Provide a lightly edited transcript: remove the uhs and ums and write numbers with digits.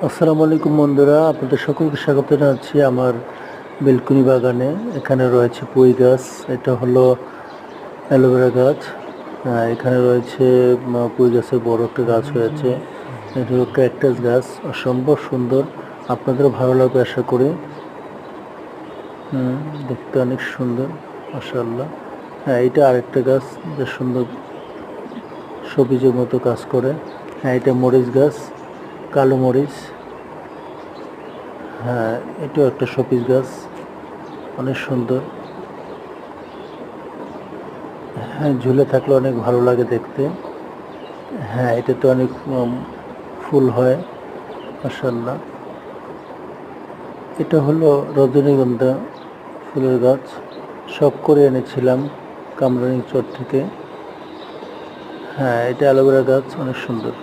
আসসালামু আলাইকুম বন্ধুরা, আপনাদের সকলকে স্বাগত জানাচ্ছি আমার বেলকুনি বাগানে। এখানে রয়েছে পুঁই গাছ, এটা হলো অ্যালোভেরা গাছ। এখানে রয়েছে পুঁই গাছের বড় একটা গাছ হয়েছে। এটা হলো ক্যাকটাস গাছ, অসম্ভব সুন্দর। আপনাদেরও ভালো লাগবে আশা করি। দেখতে অনেক সুন্দর, মাশাআল্লাহ। হ্যাঁ, এটা আরেকটা গাছ, বেশ সুন্দর সবুজের মতো কাজ করে। হ্যাঁ, এটা মরিচ গাছ, কালো মরিচ। হ্যাঁ, এটাও একটা শোপিস গাছ, অনেক সুন্দর। হ্যাঁ, ঝুলে থাকলে অনেক ভালো লাগে দেখতে। হ্যাঁ, এটাতে অনেক ফুল হয়, মাশাআল্লাহ। এটা হলো রজনীগন্ধা ফুলের গাছ, শখ করে এনেছিলাম কামরাঙ্গীরচর থেকে। হ্যাঁ, এটা অ্যালোভেরা গাছ, অনেক সুন্দর।